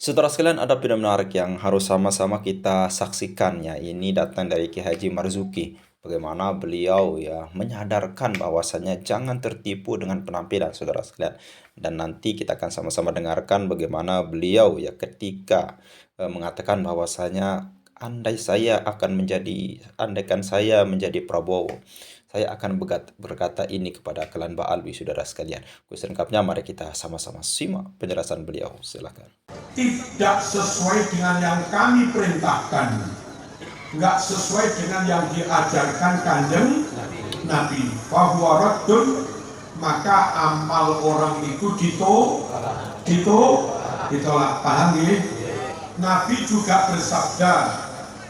Saudara sekalian, ada video menarik yang harus sama-sama kita saksikannya. Ini datang dari Ki Haji Marzuki. Bagaimana beliau ya menyadarkan bahwasannya jangan tertipu dengan penampilan, saudara sekalian. Dan nanti kita akan sama-sama dengarkan bagaimana beliau ya ketika mengatakan bahwasanya andaikan saya menjadi Prabowo, saya akan berkata ini kepada klan Ba'alwi, saudara sekalian. Selengkapnya mari kita sama-sama simak penjelasan beliau. Silakan. Tidak sesuai dengan yang kami perintahkan, nggak sesuai dengan yang diajarkan Kanjeng Nabi. Fahuwa raddun, maka amal orang itu ditolak. Paham ya? Nabi juga bersabda,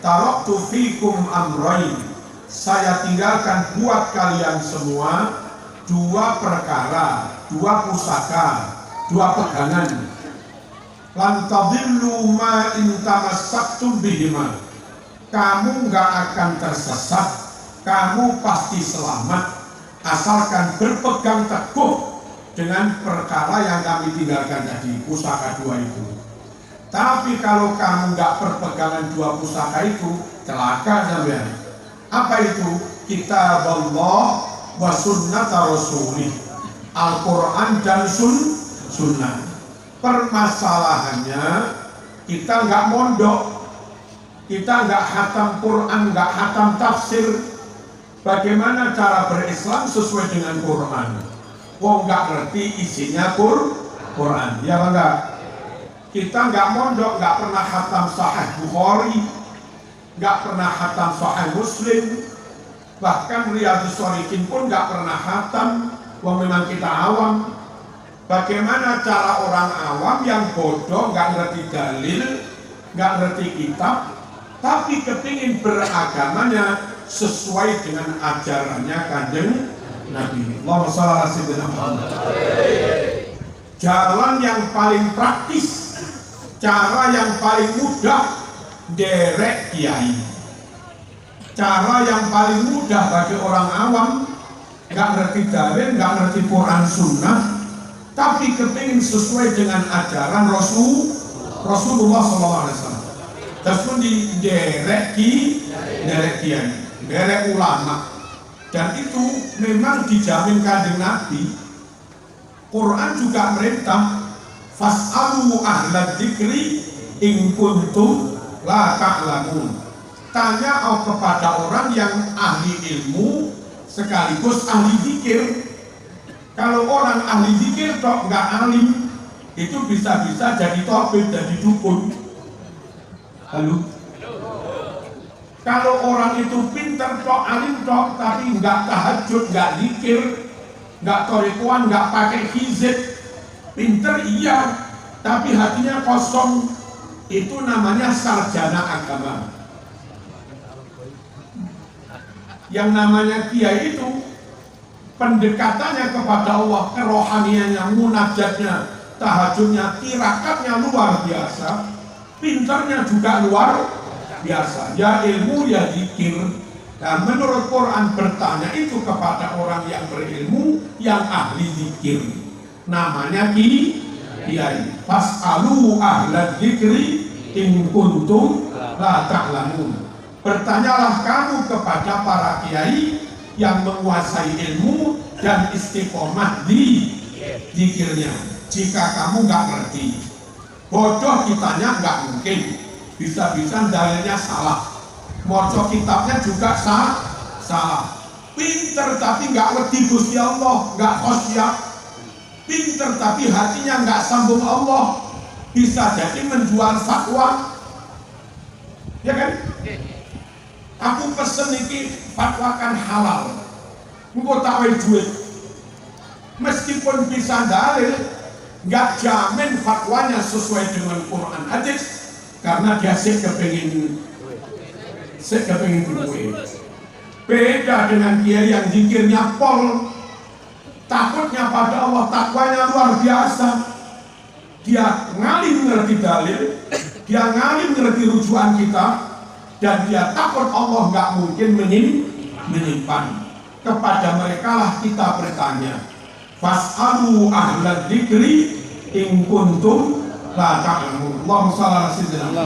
taraktu fikum amrain, saya tinggalkan buat kalian semua dua perkara, dua pusaka, dua pegangan. Lan tadillu ma in tamassaktum bihima, kamu nggak akan tersesat, kamu pasti selamat asalkan berpegang teguh dengan perkara yang kami tinggalkan tadi, pusaka dua itu. Tapi kalau kamu nggak berpegangan dua pusaka itu, celaka sampean. Apa itu? Kitab Allah wa sunnata rasulih, Al-Quran dan sunnah. Permasalahannya kita nggak mondok, kita nggak khatam Quran, nggak khatam tafsir. Bagaimana cara berislam sesuai dengan Quran? Wong nggak ngerti isinya Quran, ya enggak? Kita nggak mondok, nggak pernah khatam Sahih Bukhari, nggak pernah khatam Sahih Muslim, bahkan Riyadhus Shalihin pun nggak pernah khatam. Wong memang kita awam. Bagaimana cara orang awam yang bodoh, nggak ngerti dalil, nggak ngerti kitab, tapi kepingin beragamanya sesuai dengan ajarannya Kanjeng Nabi. Allahumma shalli ala sayyidina Muhammad. Jalan yang paling praktis, cara yang paling mudah, derek kiai. Cara yang paling mudah bagi orang awam, nggak ngerti dalil, nggak ngerti Quran Sunnah, tapi kepingin sesuai dengan ajaran Rasulullah SAW. Terus pun di derek kiai, derek ulama, dan itu memang dijamin Kanjeng Nabi. Quran juga merintah, fas'alu ahla dzikri in kuntum la ta'lamun. Tanya kepada orang yang ahli ilmu sekaligus ahli zikir. Kalau orang ahli zikir tok nggak alim, itu bisa-bisa jadi topik, jadi dukun. Halo. Kalau orang itu pintar tok, alim tok, tapi nggak tahajud, nggak zikir, nggak torikuan, nggak pakai hizib, pintar iya, tapi hatinya kosong, itu namanya sarjana agama. Yang namanya kiai itu pendekatannya kepada Allah, kerohaniannya, munajatnya, tahajudnya, tirakatnya luar biasa, pintarnya juga luar biasa. Ya ilmu, ya zikir. Dan menurut Quran bertanya itu kepada orang yang berilmu, yang ahli zikir. Namanya kiai. Fas'alu ahla dzikri in kuntum la ta'lamun. Bertanyalah kamu kepada para kiai yang menguasai ilmu dan istiqomah di zikirnya. Jika kamu nggak ngerti, bodoh kitanya nggak mungkin, bisa-bisa dalilnya salah, moco kitabnya juga salah. Pinter tapi nggak ngerti Gusti Allah, nggak khosyah. Pinter tapi hatinya nggak sambung Allah, bisa jadi menjual fatwa, ya kan? Aku pesen iki fatwakan halal, engkau tak duit. Meskipun bisa dalil, nggak jamin fatwanya sesuai dengan Quran hadis, karena dia kepengin duit. Beda dengan kiai yang zikirnya pol, takutnya pada Allah, takwanya luar biasa. Dia ngalim ngerti dalil, dia ngalim ngerti rujukan kita, dan dia takut Allah nggak mungkin menyimpan. Kepada mereka lah kita bertanya, fas'alu ahla dzikri in kuntum la ta'lamun. Allahumma shalli ala sayyidina.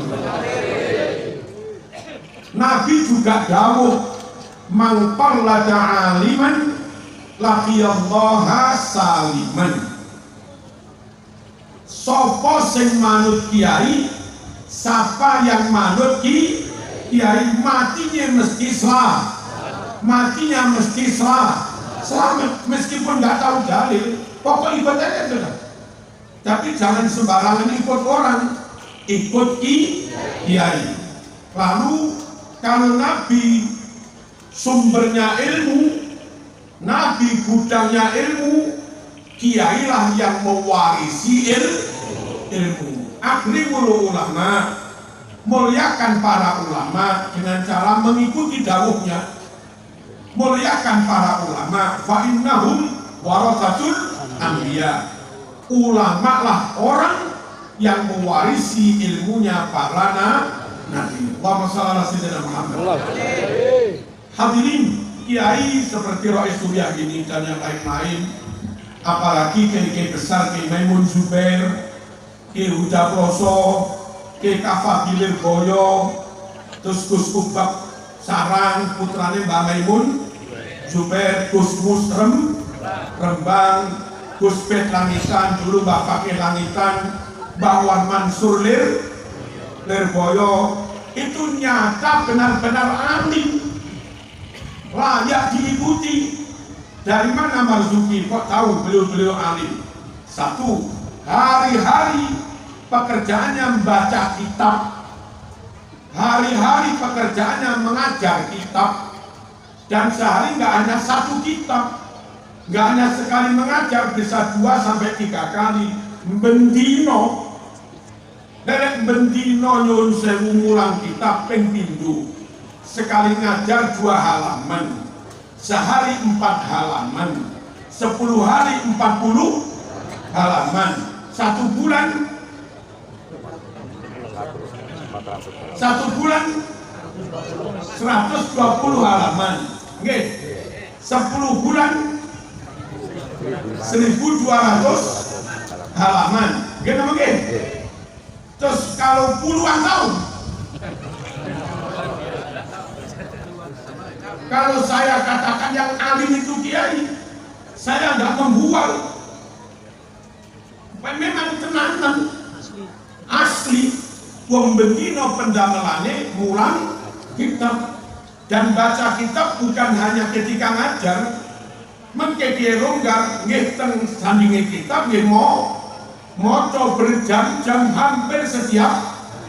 Nabi juga dawuh man qallada aliman laqiyallaha saliman. Sopo sing manut kiai, siapa yang manut kiai matinya mesti selamat meskipun nggak tahu dalil, pokok ibadahnya sudah. Tapi jangan sembarangan ikut orang, ikut kiai. Lalu kalau Nabi sumbernya ilmu, Nabi gudangnya ilmu, kiailah yang mewarisi ilmu. Akrimul ulama, muliakan para ulama dengan cara mengikuti dawuhnya. Muliakan para ulama, fa innahum warathatul anbiya. Ulama lah orang yang mewarisi ilmunya para nabi. Allahumma shalli ala sayyidina Muhammad. Hadirin, kiai seperti Rais Surya ini dan yang lain-lain, apalagi kiai besar Kiai Maimun Zubair, Kiai Huda Ploso, Kiai Kafa Gilir Boyo, terus Gus Ubak Sarang, putrane Mbak Maimun Zubair, Gus Musrem Rembang, Gus Bet Langitan, dulu Mbak Fakir Langitan, Mbak Wan Mansur Lirboyo, itu nyata benar-benar alim, layak diikuti. Dari mana Marzuki kok tahu beliau-beliau alim? Satu, hari-hari pekerjaannya membaca kitab, hari-hari pekerjaannya mengajar kitab, dan sehari nggak hanya satu kitab, nggak hanya sekali mengajar, bisa 2 sampai 3 kali. Bendino, derek bendino nyun sewu mulang kitab ping pindho, sekali ngajar 2 halaman, sehari 4 halaman, 10 hari 40 halaman, 1 bulan 120 halaman, nggih. 10 bulan 1200 halaman, nggih napa nggih? Terus kalau puluhan tahun, kalau saya katakan yang alim itu kiai, saya nggak membual. Memang tenanan asli, wong bendino pendamelane mulang kitab, dan baca kitab bukan hanya ketika ngajar. Mengke kiai longgar nggih teng sandinge kitab nggih maca berjam-jam hampir setiap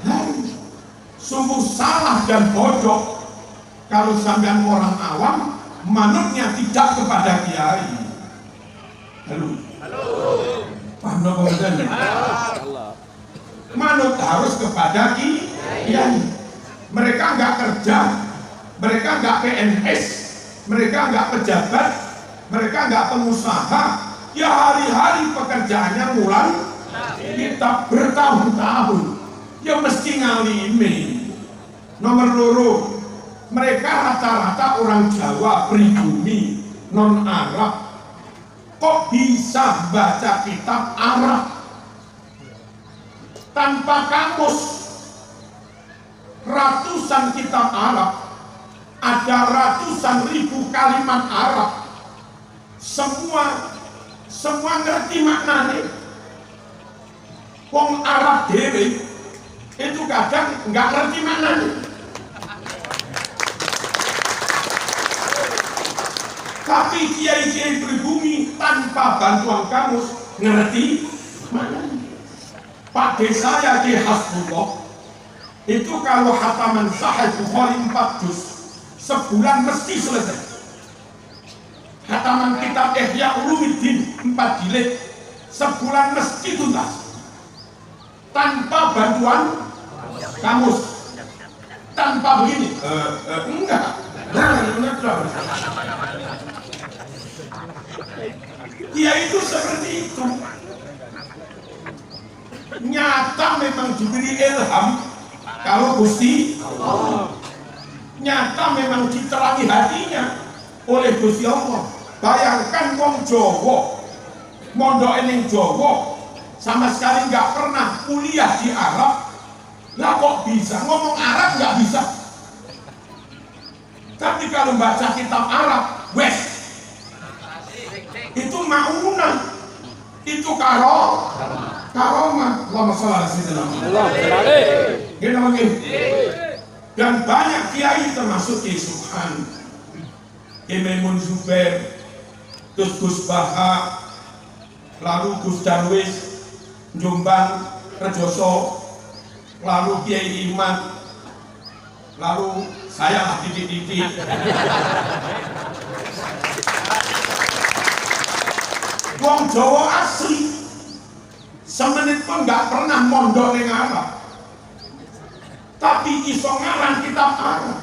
hari. Sungguh salah dan bodoh kalau sampean orang awam manutnya tidak kepada kiai. Halo. Paham apa maksudnya? Manut harus kepada kiai. Mereka nggak kerja, mereka nggak PNS, mereka nggak pejabat, mereka nggak pengusaha. Ya hari-hari pekerjaannya mulang kitab bertahun-tahun. Ya mesti ngalimi. Nomor 2, mereka rata-rata orang Jawa pribumi, non Arab. Kok bisa baca kitab Arab tanpa kamus? Ratusan kitab Arab, ada ratusan ribu kalimat Arab, semua ngerti maknanya. Wong Arab dewe itu kadang nggak ngerti maknanya. Tapi kiai-kiai pribumi tanpa bantuan kamus ngerti maknanya. Pak desa ya di Hasbullah itu kalau hataman Sahih Bukhari 4 juz sebulan mesti selesai. Hataman kitab Ihya Ulumuddin 4 jilid sebulan mesti tuntas tanpa bantuan kamus. Tanpa begini enggak. Dia itu seperti itu. Nyata memang diberi ilham kalau Gusti Allah. Nyata memang diterangi hatinya oleh Gusti Allah. Bayangkan wong Jawa, mondok ning Jawa, sama sekali nggak pernah kuliah di Arab, lah kok bisa ngomong Arab nggak bisa. Tapi kalau baca kitab Arab, wes itu maunah, itu karomah. Allahumma shalli ala sayyidina. Dan banyak kiai termasuk Kiai Subhan, Kiai Maimun Zubair, terus Gus Baha, lalu Gus Darwis, Jombang, Rejoso, lalu Kiai Iman, lalu saya lah titik-titik. Wong Jawa asli, semenit pun nggak pernah mondok ning Arab, tapi iso ngarang kitab Arab.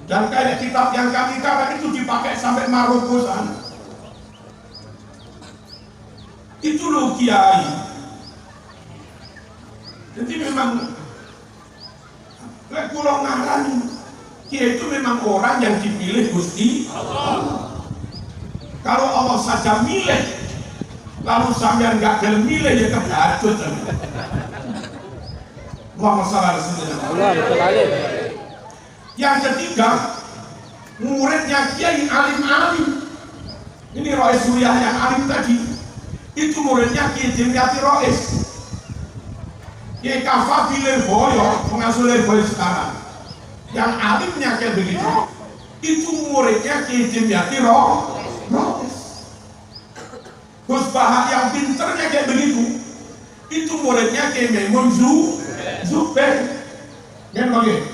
Dan kayak kitab yang kami karang itu dipakai sampai Maroko sana. Itu loh kiai. Jadi memang kulo ngarani kiai itu memang orang yang dipilih Gusti Allah. Kalau Allah saja milih, lalu sampean nggak gelem milih ya kebacut. Allahumma shalli ala. Yang ketiga, muridnya kiai alim-alim. Ini Rois Suriah yang alim tadi. Itu muridnya Kiai Dimyati Rois. Kiai Kafa Lirboyo, pengasuh Lirboyo sekarang. Yang alimnya kayak begitu. Itu muridnya Kiai Dimyati Rois. Gus Baha yang pinternya kayak begitu. Itu muridnya Kiai Maimun Zubair. Kan begitu?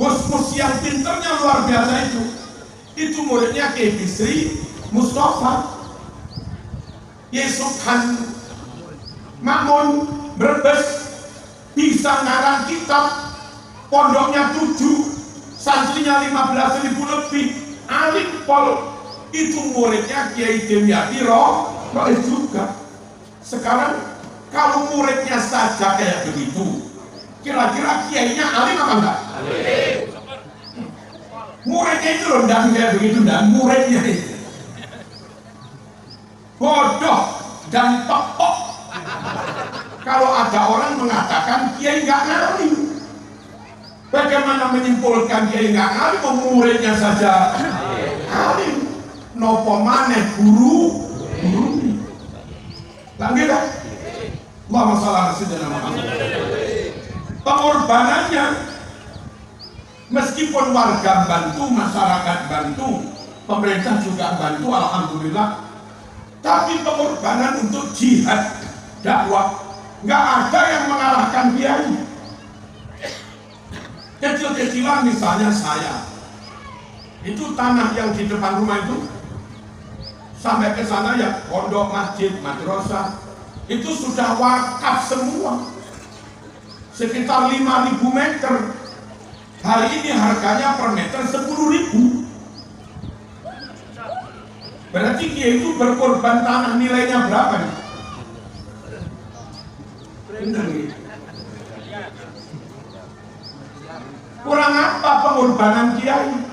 Gus yang pinternya luar biasa itu muridnya Kiai Bisri Mustafa. Kiai Subhan Makmun Brebes bisa ngarang kitab, pondoknya 7, santrinya 15.000 lebih, alim pol. Itu muridnya Kiai Dimyati Rois juga. Sekarang kalau muridnya saja kayak begitu, kira-kira kiainya alim apa enggak? Muridnya itu loh, dan kayak begitu, dan muridnya itu bodoh dan pekok. Kalau ada orang mengatakan kiai nggak ngalim, bagaimana menyimpulkan kiai nggak ngalim? Muridnya saja alim, nopo maneh guru. Lanjut lah. Allahumma shalli ala Muhammad. Pengorbanannya, meskipun warga bantu, masyarakat bantu, pemerintah juga bantu, alhamdulillah. Tapi pengorbanan untuk jihad dakwah nggak ada yang mengalahkan kiai. Kecil-kecilan misalnya saya, itu tanah yang di depan rumah itu sampai ke sana ya pondok, masjid, madrasah itu sudah wakaf semua, sekitar 5.000 meter. Hari ini harganya per meter 10.000. Berarti kiai itu berkorban tanah, nilainya berapa nih? Kurang apa pengorbanan kiai?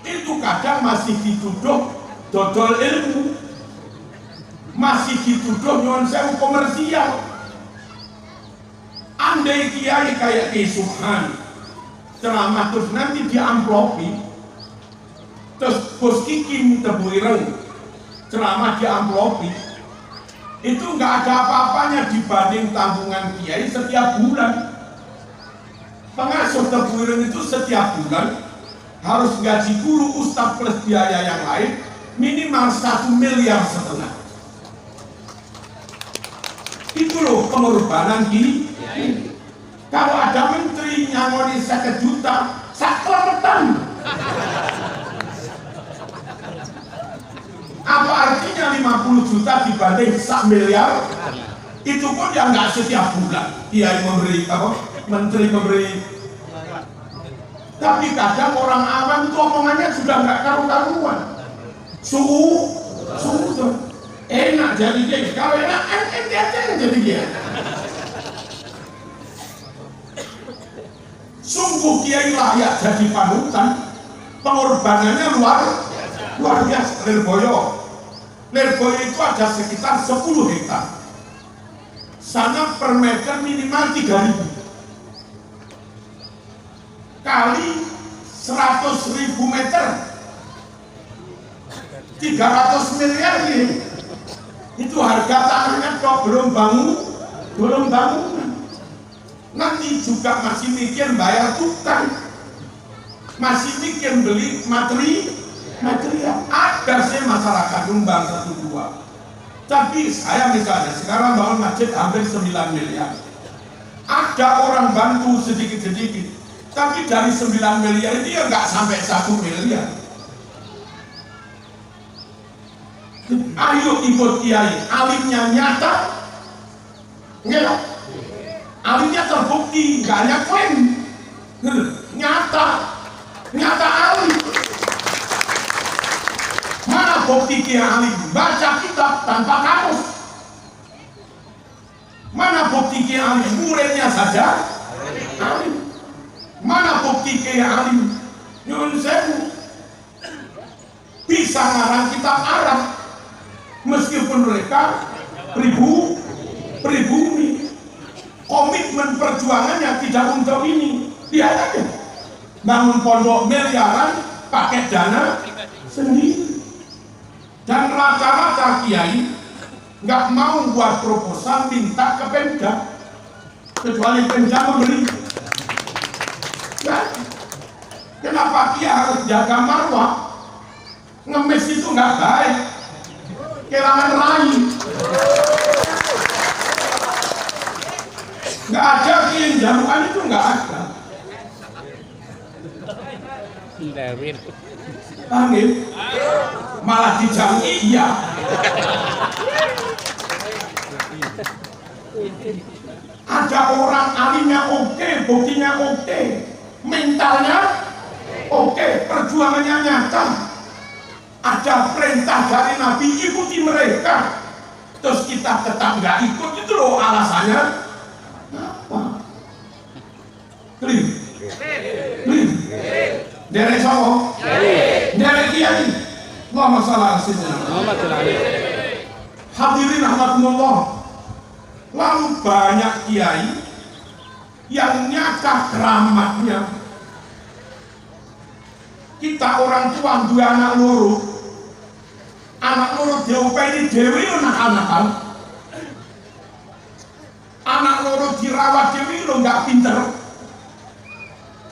Itu kadang masih dituduh dodol ilmu, masih dituduh nyuwun sewu komersial. Andai kiai kayak Kiai Subhan ceramah terus nanti diamplopi, terus Gus Kiki Tebu Ireng ceramah diamplopi, itu nggak ada apa-apanya dibanding tanggungan kiai setiap bulan. Pengasuh Tebu Ireng itu setiap bulan harus gaji guru, ustadz plus biaya yang lain minimal 1,5 miliar. Itu loh pengorbanan kiai. Kalau ada menteri nyangoni 1 juta, saklametan. Apa artinya 50 juta dibanding 1 miliar? Itu pun ya nggak setiap bulan kiai memberi apa? Menteri memberi. Tapi kadang orang awam itu omongannya sudah nggak karu-karuan. Suhu tuh enak jadi dia. Kalau enak ente aja jadi dia. Sungguh kiai layak jadi panutan, pengorbanannya luar biasa. Lirboyo Lirboyo itu ada sekitar 10 hektar. Sana per meter minimal 3.000 kali 100.000 meter 300 miliar ini. Itu harga tanahnya kok belum bangunan. Nanti juga masih mikir bayar tukang, masih mikir beli material. Ada sih masyarakat nyumbang 1-2. Tapi saya misalnya sekarang bangun masjid hampir 9 miliar. Ada orang bantu sedikit-sedikit. Tapi dari 9 miliar ini ya nggak sampai 1 miliar. Ayo ikut kiai, alimnya nyata, enggak? Alimnya terbukti, nggak hanya klaim, nyata alim. Mana bukti kiai alim? Baca kitab tanpa kamus. Mana bukti kiai alim? Muridnya saja alim. Mana bukti kiai alim? Nyun sewu bisa ngarang kitab Arab meskipun mereka pribumi. Komitmen perjuangannya tidak untuk ini. Lihat aja, bangun pondok miliaran pakai dana sendiri. Dan rata-rata kiai nggak mau buat proposal minta ke Pemda, kecuali Pemda memberi. Ya. Kenapa kiai harus jaga marwah? Ngemis itu nggak baik, kehilangan rai. Nggak ada kiai jamuan itu, nggak ada. Paham? Malah dijamu iya. Ada orang alimnya oke, buktinya oke, mentalnya oke, perjuangannya nyata. Ada perintah dari Nabi, ikuti mereka. Terus kita tetap nggak ikut, itu loh alasannya. Apa? Klim. Derek Sowo, derek kiai. Allahumma shalli ala sayyidina. Hadirin rahmatullah. Lalu banyak kiai yang nyata keramatnya. Kita orang tua dua anak loro diopeni dewi anak-anakan. Anak loro dirawat dewi lo nggak pinter.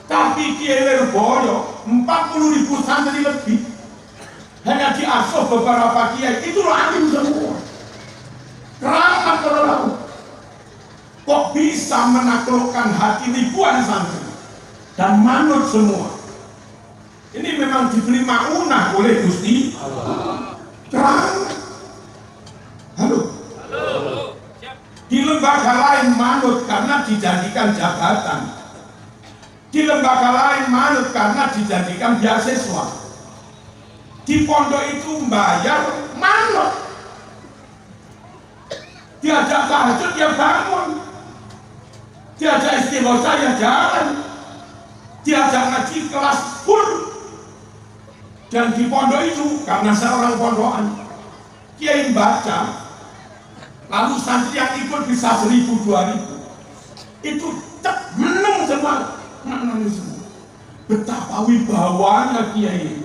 Tapi Kiai Lirboyo 40.000 santri lebih hanya diasuh beberapa kiai, itu alim semua. Keramat kalau kok bisa menaklukkan hati ribuan santri dan manut semua. Ini memang diberi maunah oleh Gusti Allah. Keramat. Halo. Di lembaga lain manut karena dijadikan jabatan. Di lembaga lain manut karena dijadikan beasiswa. Di pondok itu membayar manut. Diajak tahajud ya bangun. Diajak istighosa ya jalan. Diajak ngaji kelas full. Dan di pondok itu karena seorang pondokan, kiai baca, lalu santri yang ikut bisa 1.000-2.000. Itu menang semua. Betapa wibawanya kiai.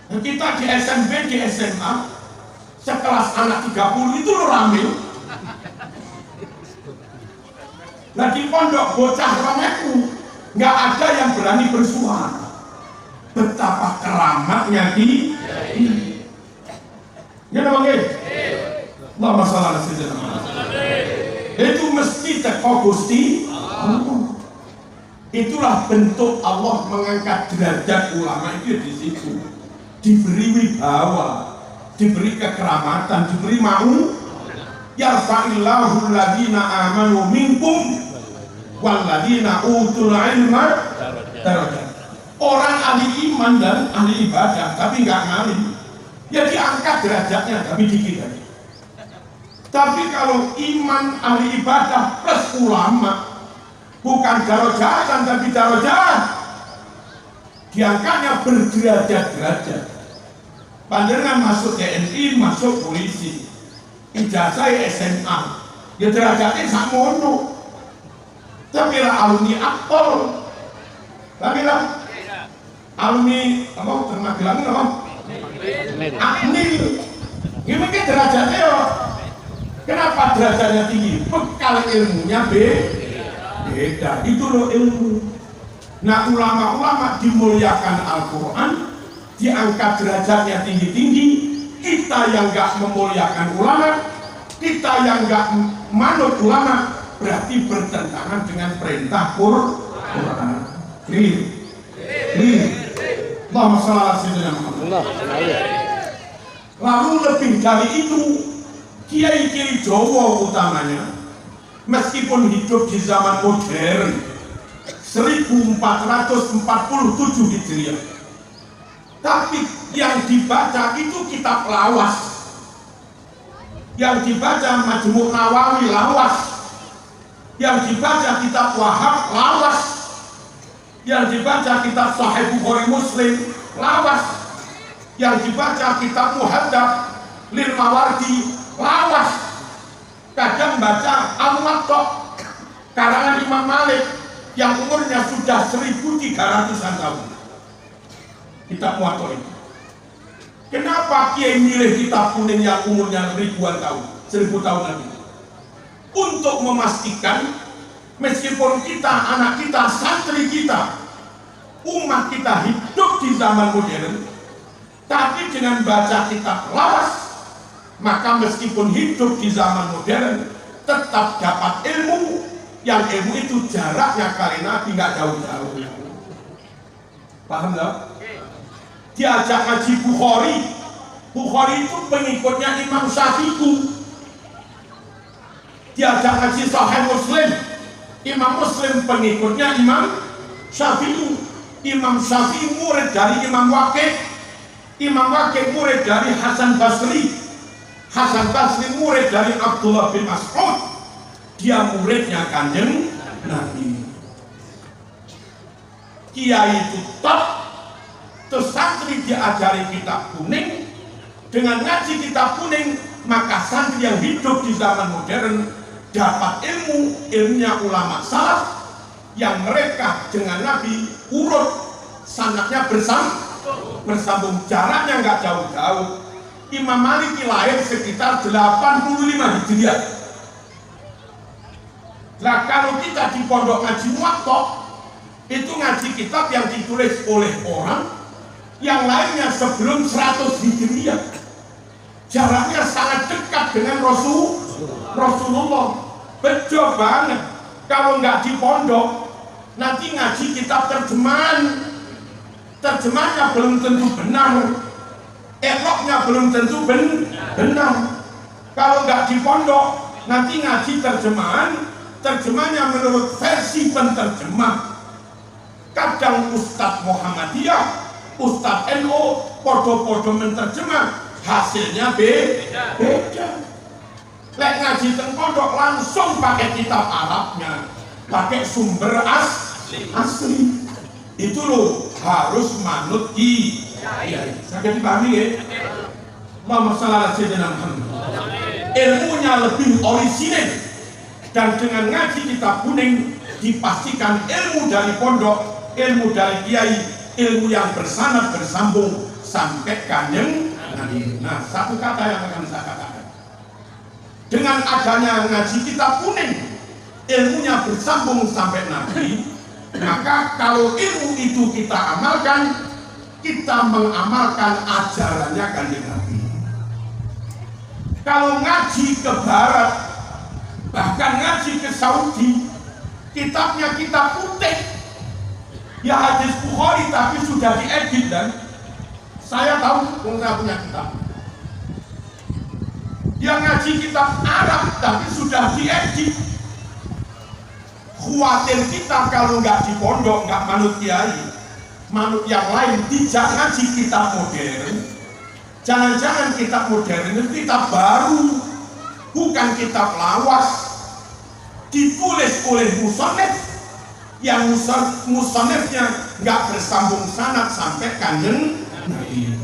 Nah, kita di SMP, di SMA sekelas anak 30 itu lo rame. Nah di pondok bocah romeku nggak ada yang berani bersuara. Betapa keramatnya kiai. Ya namanya Allahumma shalli ala sayyidina. Itu mesti teko Gusti Allah. Itulah bentuk Allah mengangkat derajat ulama itu di situ. Diberi wibawa, diberi kekeramatan, diberi mau. Yarfa'illahu alladhina amanu minkum walladhina utul ilma darajat. Orang ahli iman dan ahli ibadah tapi nggak ngalim, ya diangkat derajatnya tapi dikit aja. Tapi kalau iman ahli ibadah plus ulama, bukan darajatan tapi darajat, diangkatnya berderajat-derajat. Panjenengan masuk TNI, masuk polisi, ijazah SMA, ya derajatnya sakmono. Tapi lah alumni akpol, tapi lah alumni apa? Termagelang apa? Akmil, ini mungkin derajatnya ya. Kenapa derajatnya tinggi? Bekal ilmunya beda. Itu loh ilmu. Nah, ulama-ulama dimuliakan Al-Quran, diangkat derajatnya tinggi-tinggi. Kita yang gak memuliakan ulama, kita yang gak manut ulama, berarti bertentangan dengan perintah Quran. Allahumma shalli ala sayyidina Muhammad. Lalu lebih dari itu, Kiai-kiai Jawa utamanya, meskipun hidup di zaman modern 1447 Hijriah, tapi yang dibaca itu kitab lawas, yang dibaca Majmu' Nawawi lawas, yang dibaca kitab Wahab lawas, yang dibaca kitab Sahih Bukhari Muslim lawas, yang dibaca kitab Muhaddab Lil Mawardi lawas. Kadang baca Al-Muwatta karangan Imam Malik yang umurnya sudah 1300-an tahun, kitab Muwatta itu. Kenapa Kiai milih kitab kuning yang umurnya ribuan tahun, 1000 tahun lagi? Untuk memastikan meskipun kita, anak kita, santri kita, umat kita hidup di zaman modern, tapi dengan baca kitab lawas, maka meskipun hidup di zaman modern tetap dapat ilmu, yang ilmu itu jaraknya kali Nabi nggak jauh-jauh. Paham nggak? Diajak ngaji Bukhari, Bukhari itu pengikutnya Imam Syafi'i. Diajak ngaji Sahih Muslim, Imam Muslim pengikutnya Imam Syafi'i. Imam Syafi'i murid dari Imam Waqi', Imam Waqi' murid dari Hasan Basri, Hasan Basri murid dari Abdullah bin Mas'ud, dia muridnya Kanjeng Nabi. Kiai itu top, terus santri diajari kitab kuning. Dengan ngaji kitab kuning, maka santri yang hidup di zaman modern dapat ilmu, ilmunya ulama salaf yang mereka dengan Nabi urut sanadnya bersambung, jaraknya nggak jauh-jauh. Imam Malik lahir sekitar 85 Hijriah. Nah, kalau kita di pondok ngaji Muwatta, itu ngaji kitab yang ditulis oleh orang yang lainnya sebelum 100 Hijriah. Jaraknya sangat dekat dengan Rasulullah. Bejo banget. Kalau nggak di pondok, nanti ngaji kitab terjemahan, terjemahannya belum tentu benar, eloknya belum tentu benar. Kalau nggak di pondok, nanti ngaji terjemahan, terjemahnya menurut versi penterjemah. Kadang Ustadz Muhammadiyah, Ustadz NU, podo-podo menterjemah, hasilnya beda. Lek ngaji teng pondok langsung pakai kitab Arabnya, pakai sumber asli. Itu loh harus manut kiai. Sakit dipahami ya? Allahumma shalli ala sayyidina Muhammad. Ilmunya lebih orisinil, dan dengan ngaji kitab kuning dipastikan ilmu dari pondok, ilmu dari kiai, ilmu yang bersanad bersambung sampai Kanjeng Nabi. Nah, satu kata yang akan saya katakan, dengan adanya ngaji kitab kuning, ilmunya bersambung sampai Nabi, maka kalau ilmu itu kita amalkan, kita mengamalkan ajarannya Kanjeng Nabi. Kalau ngaji ke barat, bahkan ngaji ke Saudi, kitabnya kitab putih, ya hadis Bukhari tapi sudah diedit. Dan saya tahu, saya punya kitab. Dia ngaji kitab Arab tapi sudah diedit. Khawatir kita kalau nggak di pondok, nggak manut kiai, manut yang lain, tidak ngaji kitab modern. Jangan-jangan kitab modern itu kitab baru, bukan kitab lawas, ditulis oleh musonef, yang musonefnya nggak bersambung sanad sampai Kanjeng Nabi.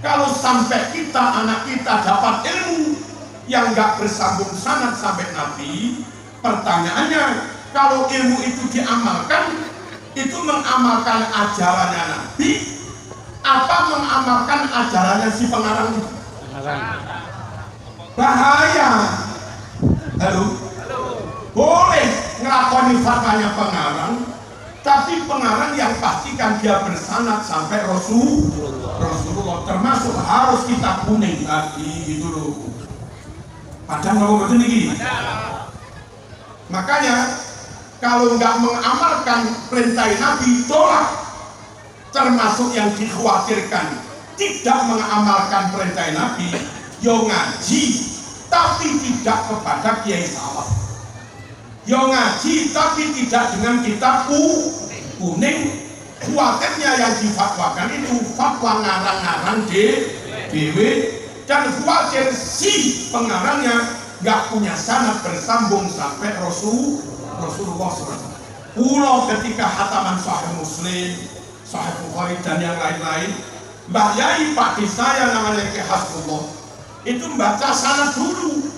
Kalau sampai kita, anak kita dapat ilmu yang nggak bersambung sanad sampai Nabi, pertanyaannya, kalau ilmu itu diamalkan, itu mengamalkan ajarannya Nabi, apa mengamalkan ajarannya si pengarang itu? Bahaya. Halo? Boleh ngelakoni fatwanya pengarang, tapi pengarang yang pastikan dia bersanad sampai Rasulullah, termasuk harus kitab kuning tadi gitu loh. Padahal ngomong betul nih. Makanya kalau nggak mengamalkan perintah Nabi, tolak. Termasuk yang dikhawatirkan tidak mengamalkan perintah Nabi, yo ngaji tapi tidak kepada kiai salaf, yo ngaji tapi tidak dengan kitab kuning. Khawatirnya yang difatwakan itu fatwa ngarang-ngarang dewe, dan khawatir si pengarangnya nggak punya sanad bersambung sampai Rasulullah SAW. Pulau ketika hataman Sahih Muslim, Sahih Bukhari dan yang lain-lain, Mbah Yai Pak Di saya namanya Ki Hasbullah itu membaca sanad dulu.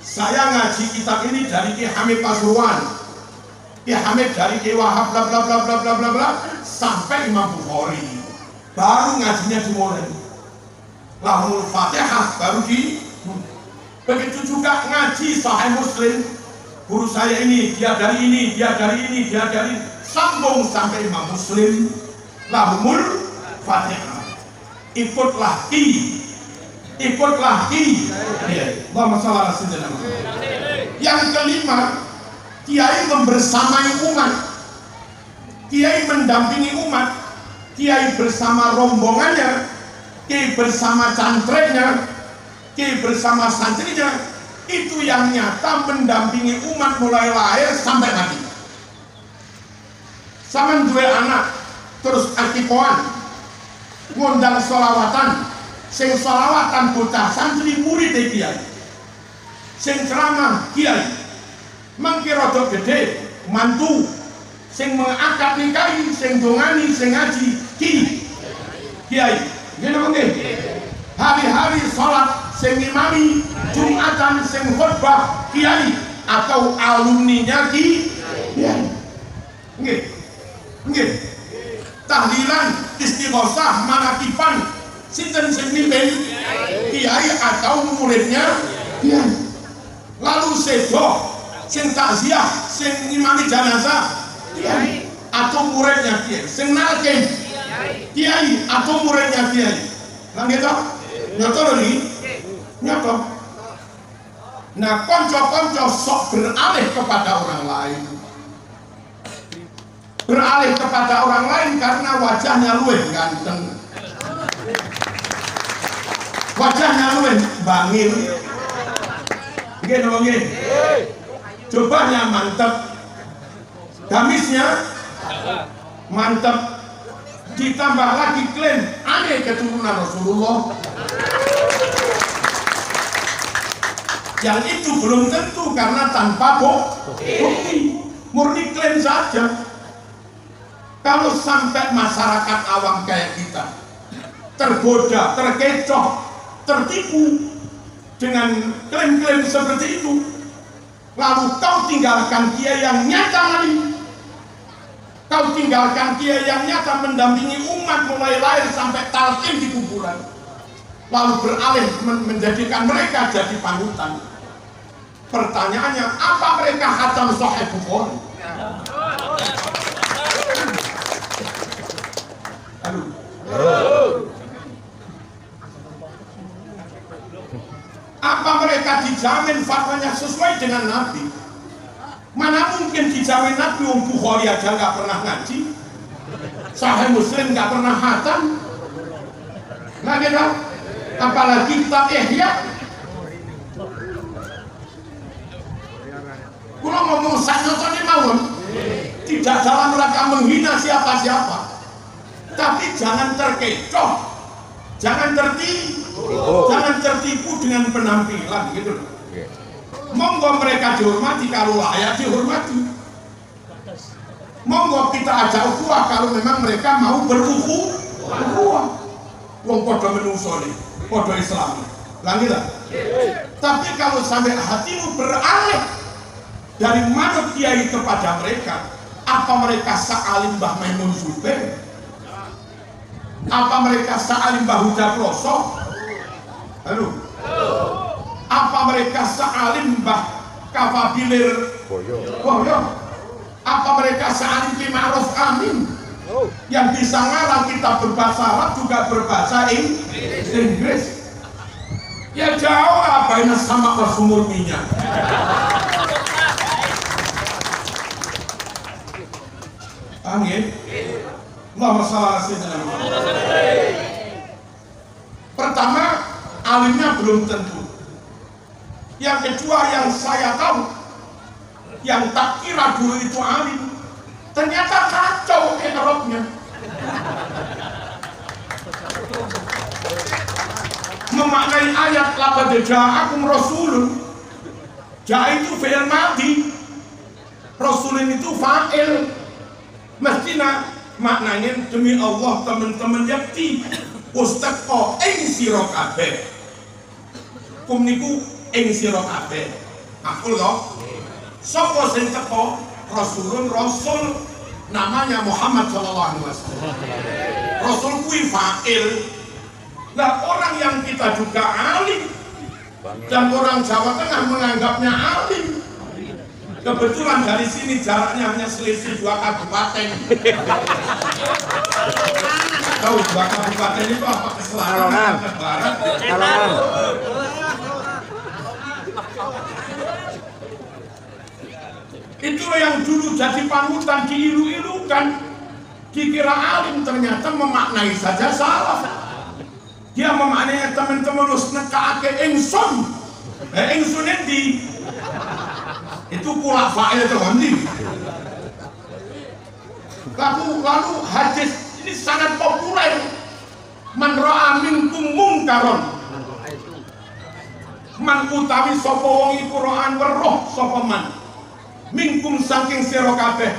Saya ngaji kitab ini dari Ki Hamid Pasuruan, Ki Hamid dari Ki Wahab bla bla bla bla bla bla bla sampai Imam Bukhari, baru ngajinya dimulai. Lahul Fatihah baru di. Begitu juga ngaji Sahih Muslim, guru saya ini, dia dari ini, dia dari ini, dia dari ini, sambung sampai Imam Muslim. Lahul Fatihah. Ikutlah ki. Allahumma shalli ala sayyidina Muhammad. Yang kelima, kiai membersamai umat, kiai mendampingi umat, kiai bersama rombongannya, kiai bersama cantreknya, kiai bersama santrinya, itu yang nyata mendampingi umat mulai lahir sampai mati. Sama dua anak terus akikoan ngundang sholawatan, sing sholawatan bocah santri murid kiai, sing ceramah kiai, mangkirodok gede mantu, sing mengakad nikahi, sing dongani, sing ngaji kiai, gini nggih. Hari-hari sholat sing imami, jumatan sing khutbah kiai atau alumninya kiai. Nggih. Tahlilan, istighosah, manakipan sinten sing mimpin kiai atau muridnya kiai. Lalu sedo sing takziah, sing imami jenazah kiai atau muridnya kiai, sing nalkin kiai atau muridnya kiai. Lah gitu. Nyoto lho nih. Nyoto. Nah, konco-konco sok beralih kepada orang lain. Beralih kepada orang lain karena wajahnya luwih ganteng, wajahnya luwih bangil. Nggih to nggih. Cobanya mantep, gamisnya mantep, ditambah lagi klaim aneh keturunan Rasulullah. Yang itu belum tentu karena tanpa bukti, murni klaim saja. Kalau sampai masyarakat awam kayak kita tergoda, terkecoh, tertipu dengan klaim-klaim seperti itu, lalu kau tinggalkan kiai yang nyata lagi, kau tinggalkan kiai yang nyata mendampingi umat mulai lahir sampai talqin di kuburan, lalu beralih menjadikan mereka jadi panutan. Pertanyaannya, apa mereka khatam Sahih Bukhari? Apa mereka dijamin fatwanya sesuai dengan Nabi? Mana mungkin dijamin Nabi? Wong Bukhari aja nggak pernah ngaji, Sahih Muslim nggak pernah khatam, nah gitu. Apalagi kitab Ihya. Kalau ngomong sanyoto mawon, tidak dalam rangka menghina siapa-siapa, tapi jangan terkecoh, jangan tertipu dengan penampilan gitu. Monggo mereka dihormati kalau layak dihormati. Monggo kita ajak ukhuwah kalau memang mereka mau berukhuwah. Wong podo menungso nih, podo Islam. Langi lah. Tapi kalau sampai hatimu beralih dari manut kiai kepada mereka, apa mereka sa'alim Mbah Maimun Zubair? Apa mereka sa'alim Mbah Huda Ploso? Halo? Apa mereka sa'alim Mbah Kafabilir Boyo? Apa mereka sa'alim Ki Ma'ruf Amin? Yang bisa ngarang kitab berbahasa Arab juga berbahasa Inggris. Ya jauh apa ini sama sumur minyak. Paham ya? Allahumma shalli ala sayyidina Muhammad. Pertama, alimnya belum tentu. Yang kedua, yang saya tahu, yang tak kira dulu itu alim, ternyata kacau Eropnya. Memaknai ayat laqad ja'akum rasulun. Ja itu fi'il madhi, rasulun itu fa'il. Mestinya maknanya demi Allah teman-teman yakti ustaqo ing sira kabeh. Kum niku ing sira kabeh. Aku lho. Sapa sing teko? Rasulun, rasul namanya Muhammad sallallahu alaihi wasallam. Rasul kuwi fa'il. Nah, orang yang kita juga alim dan orang Jawa Tengah menganggapnya alim. Kebetulan dari sini jaraknya hanya selisih 2 kabupaten. Tahu 2 kabupaten itu apa? Ke selatan, ke barat, itulah yang dulu jadi panutan, diilu-ilukan, dikira alim, ternyata memaknai saja salah. Dia memaknai teman-teman harus nekake ingsun. Ingsun endi? Itu pula fa'il itu nanti. Lalu hadis ini sangat populer. Man ra'a minkum mungkaron. Man utawi sapa wong iku ra'an weruh sapa man. Minkum saking sira kabeh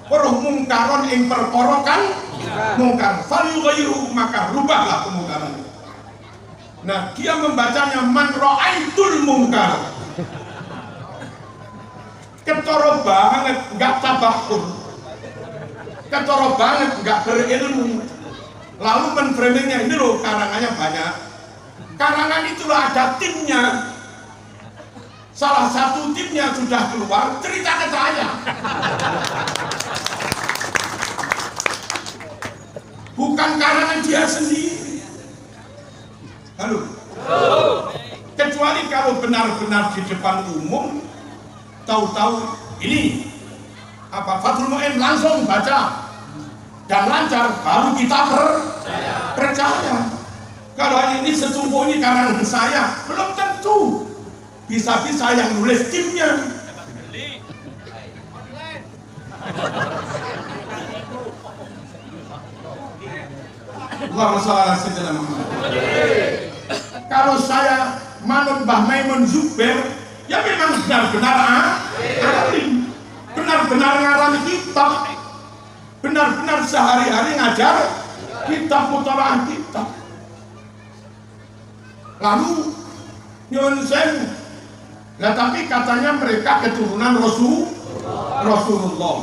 weruh mungkaron ing perkara kan mungkar. Fal yughayyiru maka rubahlah kemungkaran. Nah, dia membacanya man ra'aitul mungkar. Ketoro banget, nggak tabakur, ketoro banget, nggak berilmu. Lalu menframingnya ini loh, karangannya banyak. Karangan itulah ada timnya. Salah satu timnya sudah keluar, cerita ke saya. Bukan karangan dia sendiri. Halo. Kecuali kalau benar-benar di depan umum. Tahu-tahu ini apa Fathul Mu'in langsung baca dan lancar, baru kita percaya. Kalau ini sesungguhnya karangan saya, belum tentu. Bisa-bisa yang nulis timnya. Allahumma shalli ala sayyidina Muhammad. Kalau saya manut Mbah Maimun Zubair, ya memang benar-benar alim, benar-benar ngarang kitab, benar-benar sehari-hari ngajar kitab, mutalaah kitab. Lalu nyuwun sewu. Nah, tapi katanya mereka keturunan Rasulullah.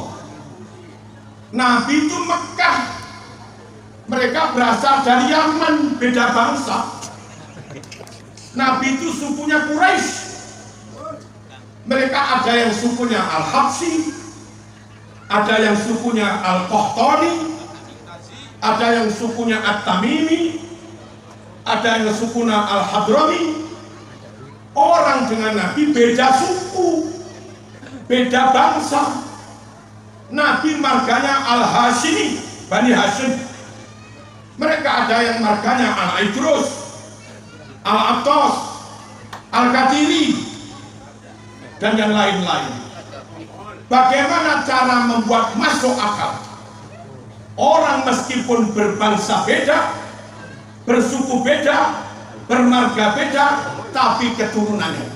Nabi itu Mekah, mereka berasal dari Yaman, beda bangsa. Nabi itu sukunya Quraisy. Mereka ada yang sukunya Al-Habsyi, ada yang sukunya Al-Qahtani, ada yang sukunya At-Tamimi, ada yang sukunya Al-Hadrami. Orang dengan Nabi beda suku, beda bangsa. Nabi marganya Al-Hashimi, Bani Hashim. Mereka ada yang marganya Al-Idrus, Al-Attas, Al-Qatiri, dan yang lain-lain. Bagaimana cara membuat masuk akal? Orang meskipun berbangsa beda, bersuku beda, bermarga beda, tapi keturunannya.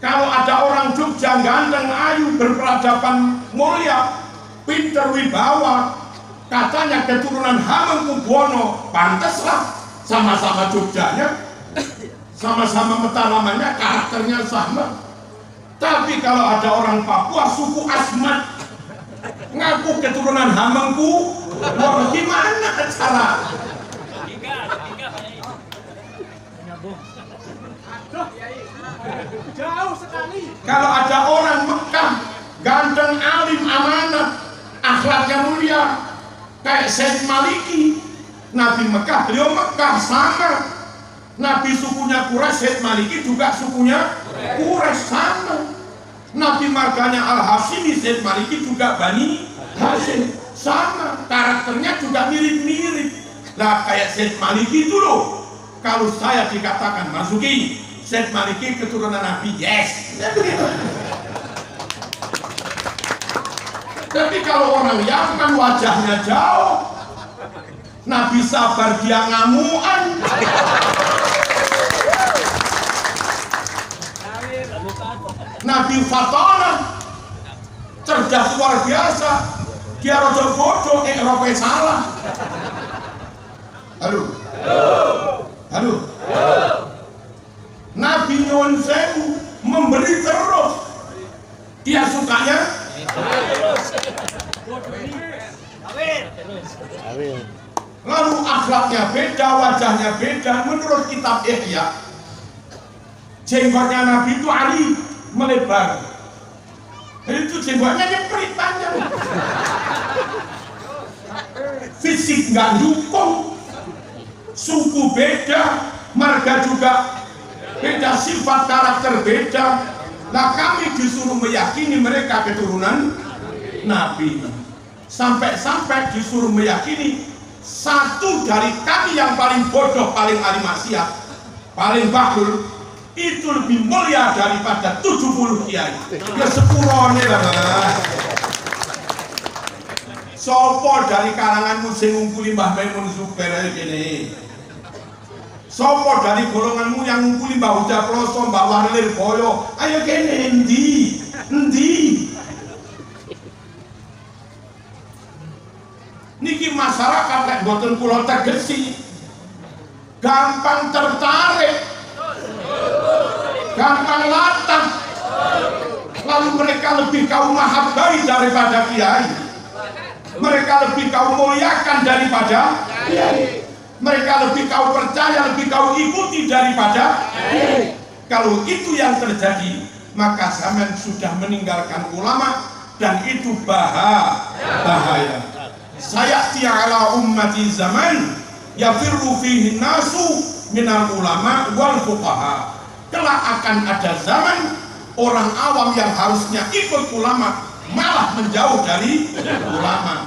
Kalau ada orang Jogja ganteng, ayu, berperadaban mulia, pinter, wibawa, katanya keturunan Hamengkubuwono, pantaslah, sama-sama Jogjanya, sama-sama Mataramannya, karakternya sama. Tapi kalau ada orang Papua suku Asmat ngaku keturunan Hamengkubuwono, gimana cara? Jauh sekali. Kalau ada orang Mekah ganteng, alim, amanah, akhlaknya mulia kayak Syed Maliki, Nabi Mekah, beliau Mekah sama. Nabi sukunya Quraisy, Syed Maliki juga sukunya Quraisy sama. Nabi marganya Al-Hashimi, Syed Maliki juga Bani Hashim sama. Karakternya juga mirip-mirip. Lah kayak Syed Maliki itu loh. Kalau saya dikatakan Marzuki, Syed Maliki keturunan Nabi, yes. Tapi kalau orang Yaman wajahnya jauh, Nabi sabar dia ngamuan. Nabi Fatana cerdas luar biasa, dia rojo bodoh, Eropa salah. Halo, halo. Nabi Nyuwun Sewu memberi terus, dia sukanya lalu akhlaknya beda, wajahnya beda. Menurut kitab Ihya, jenggotnya Nabi itu ali melebar, itu jenggotnya nyeprit panjang. Fisik nggak dukung, suku beda, marga juga beda, sifat karakter beda. Nah kami disuruh meyakini mereka keturunan Nabi, sampai-sampai disuruh meyakini satu dari kami yang paling bodoh, paling ahli maksiat, paling bahlul itu lebih mulia daripada 70 kiai. Ya sepurone lah. Sopo dari kalanganmu sing ngungkuli Mbah Maimun Zubair ini? Sopo dari golonganmu yang ngungkuli Mbah Huja Ploso, Mbah Warlir Boyo? Ayo kene endi? Endi? Niki masyarakat lek boten kula tegesi, gampang tertarik, gampang latah, lalu mereka lebih kau mahabbai daripada kiai, mereka lebih kau muliakan daripada kiai, mereka lebih kau percaya, lebih kau ikuti daripada kiai. Kalau itu yang terjadi, maka sampean sudah meninggalkan ulama, dan itu bahaya. Sayati ala ummati zaman yafirru fihi nasu minal ulama wal fuqaha. Kelak akan ada zaman orang awam yang harusnya ikut ulama malah menjauh dari ulama.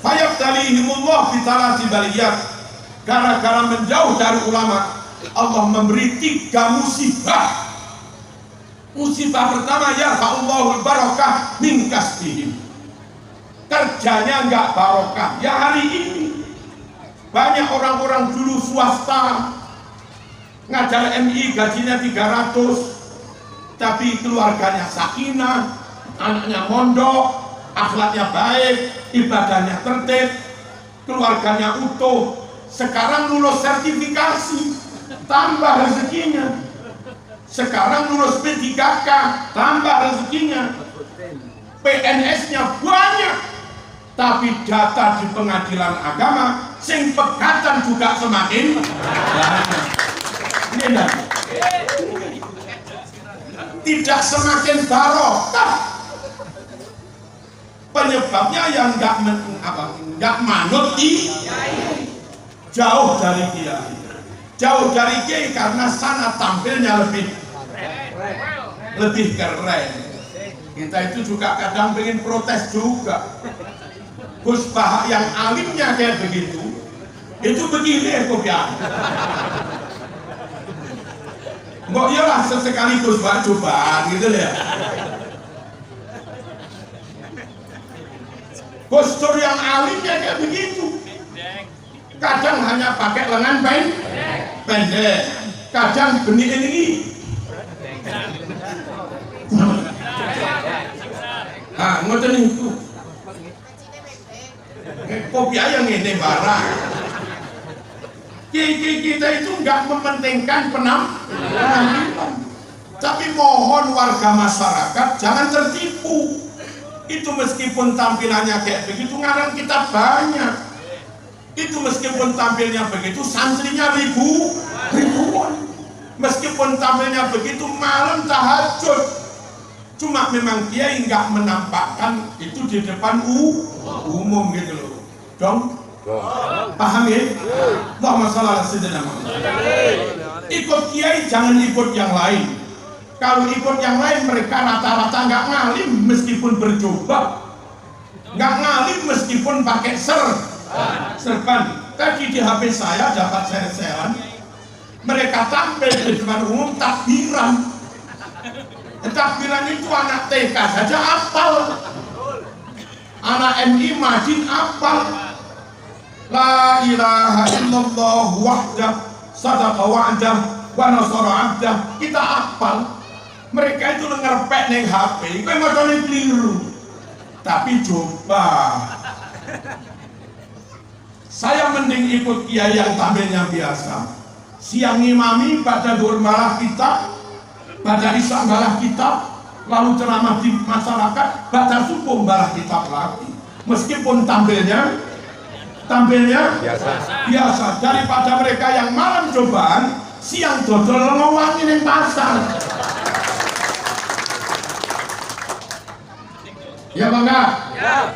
Fayabtalihimullah bitalati baliyat. Gara-gara menjauh dari ulama, Allah memberi 3 musibah. Musibah pertama, yarfa'ullahul barakah min kasbihim. Kerjanya nggak barokah. Ya hari ini banyak orang-orang dulu swasta ngajar MI gajinya 300, tapi keluarganya sakinah, anaknya mondok, akhlaknya baik, ibadahnya tertib, keluarganya utuh. Sekarang lulus sertifikasi, tambah rezekinya. Sekarang lulus P3K, tambah rezekinya. PNS-nya banyak, tapi data di pengadilan agama sing pegatan juga semakin banyak. Ini tidak semakin barokah. Penyebabnya yang nggak manut jauh dari kiai, jauh dari kiai karena sana tampilnya lebih keren. Kita itu juga kadang pengen protes juga. Gus Bahak yang alimnya kayak begitu, itu begini kok ya. Mbok ya lah sesekali Gus Bahak coba gitu ya. Gus Dur yang alimnya kayak begitu. Kadang hanya pakai lengan pendek, kadang benih ini. Nah, ngoten itu. kopi ayam ini barang. Kita itu nggak mementingkan penampilan. Tapi mohon warga masyarakat jangan tertipu. Itu meskipun tampilannya kayak begitu, ngarang kita banyak. Itu meskipun tampilnya begitu, santrinya ribuan. Meskipun tampilnya begitu, malam tahajud. Cuma memang kiai nggak menampakkan itu di depan umum gitu loh. Dong? Paham ya? Allahumma shalli ala sayyidina Muhammad. Ikut kiai jangan ikut yang lain. Kalau ikut yang lain mereka rata-rata nggak ngalim meskipun berjubah, nggak ngalim meskipun pakai serban. Tadi di HP saya dapat share-sharean, mereka tampil di depan umum takbiran. Takbiran itu anak TK saja apal, anak MI Madin apal. La ilaha illallah wahdah sadaqa wa'dah wa nasara 'abdah, kita apal. Mereka itu ngerpek neng HP, kowe macane keliru. Tapi coba saya mending ikut kiai yang tampilnya biasa. Siang ngimami, pada duhur malah kitab, pada isya malah kitab, lalu ceramah di masyarakat, pada subuh malah kitab lagi. Meskipun tampilnya biasa daripada mereka yang malam cobaan, siang dodol ngewangi neng pasar. Ya bangga. Ya.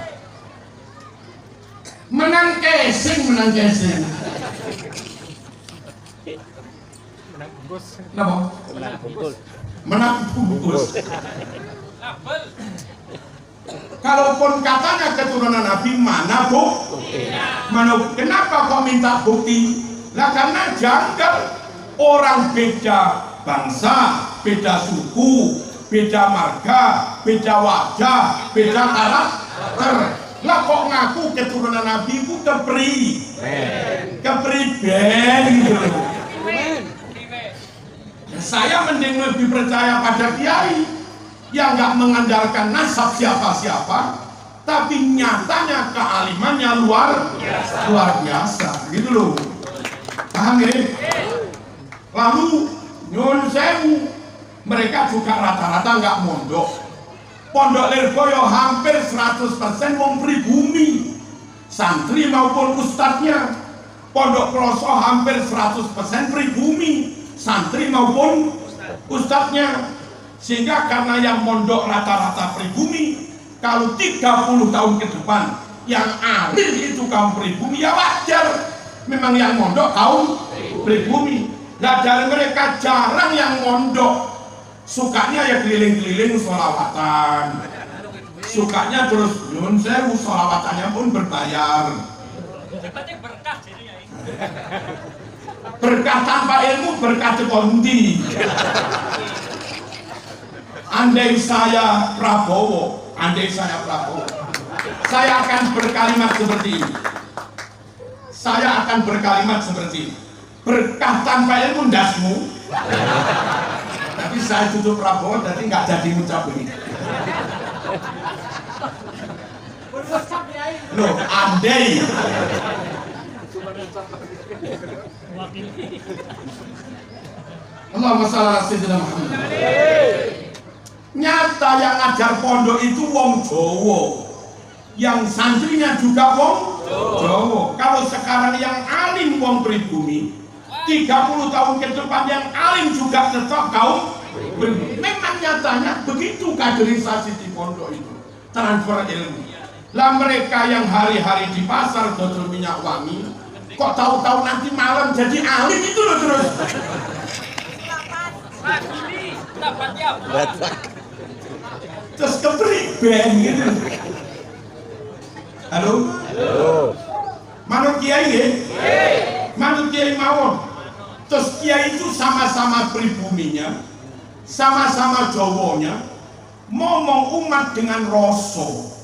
Menang casing. Menang bungkus. Kenapa? Menang bungkus. Kalaupun katanya keturunan Nabi, mana kenapa kau minta bukti? Lah karena janggal. Orang beda bangsa, beda suku, beda marga, beda wajah, beda karakter. Lah kok ngaku keturunan Nabi itu kepri ben gitu. Saya mending lebih percaya pada kiai yang nggak mengandalkan nasab siapa-siapa, tapi nyatanya kealimannya luar biasa gitu loh. Paham ya? Lalu nyun sewu, mereka juga rata-rata nggak mondok. Pondok Lirboyo hampir 100% wong pribumi, santri maupun ustadznya. Pondok Kloso hampir 100% pribumi, santri maupun ustadznya. Sehingga karena yang mondok rata-rata pribumi, kalau 30 tahun ke depan yang alim itu kaum pribumi, ya wajar. Memang yang mondok kaum pribumi. Nah dari mereka jarang yang mondok, sukanya ya keliling-keliling sholawatan, sukanya terus nyun sewu, sholawatannya pun berbayar. Berkah tanpa ilmu, berkah kondi. Andai saya Prabowo, saya akan berkalimat seperti ini. Berkah tanpa ilmu ndasmu. Tapi saya tutup Prabowo, jadi nggak jadi ngucap ini. Loh, andai. Allahumma shalli ala sayyidina Muhammad. Nyata yang ngajar pondok itu wong Jawa, yang santrinya juga wong Jawa. Kalau sekarang yang alim wong pribumi, 30 tahun ke depan yang alim juga tetap kaum pribumi. Memang nyatanya begitu kaderisasi di pondok itu, transfer ilmu. Lah mereka yang hari-hari di pasar dodol minyak wangi, kok tahu-tahu nanti malam jadi alim itu loh terus. Terus keberi ben gitu. Halo? Manut kiai ya? Manut kiai mawon. Terus kiai itu sama-sama pribuminya, sama-sama Jawanya, ngomong umat dengan rasa.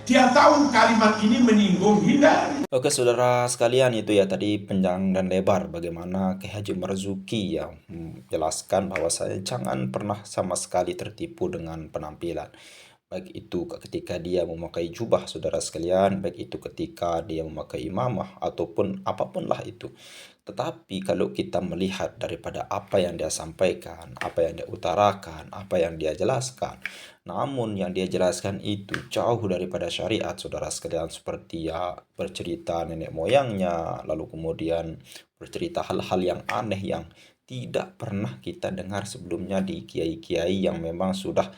Dia tahu kalimat ini menyinggung, hindari. Oke saudara sekalian, itu ya tadi panjang dan lebar bagaimana Kiai Haji Marzuki yang menjelaskan bahwa saya jangan pernah sama sekali tertipu dengan penampilan. baik itu ketika dia memakai jubah saudara sekalian, baik itu ketika dia memakai imamah ataupun apapun lah itu. Tetapi kalau kita melihat daripada apa yang dia sampaikan, apa yang dia utarakan, apa yang dia jelaskan, namun yang dia jelaskan itu jauh daripada syariat saudara sekalian, seperti ya bercerita nenek moyangnya, lalu kemudian bercerita hal-hal yang aneh yang tidak pernah kita dengar sebelumnya di kiai-kiai yang memang sudah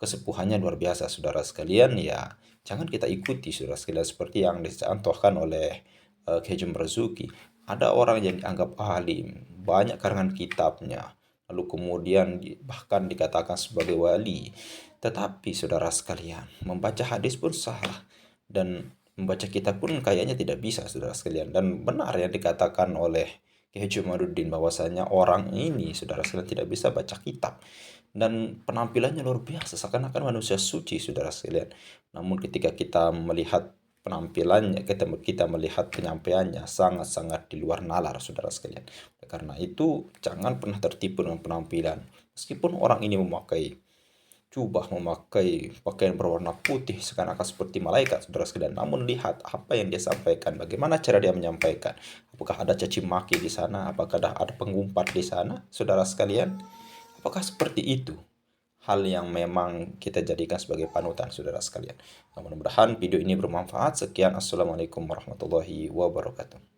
kesepuhannya luar biasa saudara sekalian. Ya jangan kita ikuti saudara sekalian seperti yang dicontohkan oleh Kiai Haji Marzuki. Ada orang yang dianggap alim, banyak karangan kitabnya, lalu kemudian bahkan dikatakan sebagai wali. Tetapi saudara sekalian, membaca hadis pun salah dan membaca kitab pun kayaknya tidak bisa saudara sekalian. Dan benar yang dikatakan oleh Kiai Haji Maduddin bahwasanya orang ini saudara sekalian tidak bisa baca kitab dan penampilannya luar biasa seakan-akan manusia suci saudara sekalian. Namun ketika kita melihat penampilannya, kita melihat penyampaiannya sangat-sangat di luar nalar saudara sekalian. Karena itu jangan pernah tertipu dengan penampilan. Meskipun orang ini memakai jubah, memakai pakaian berwarna putih seakan-akan seperti malaikat saudara sekalian, namun lihat apa yang dia sampaikan, bagaimana cara dia menyampaikan. Apakah ada caci maki di sana? Apakah ada pengumpat di sana saudara sekalian? Apakah seperti itu? Hal yang memang kita jadikan sebagai panutan saudara sekalian. Nah, mudah-mudahan video ini bermanfaat. Sekian, assalamualaikum warahmatullahi wabarakatuh.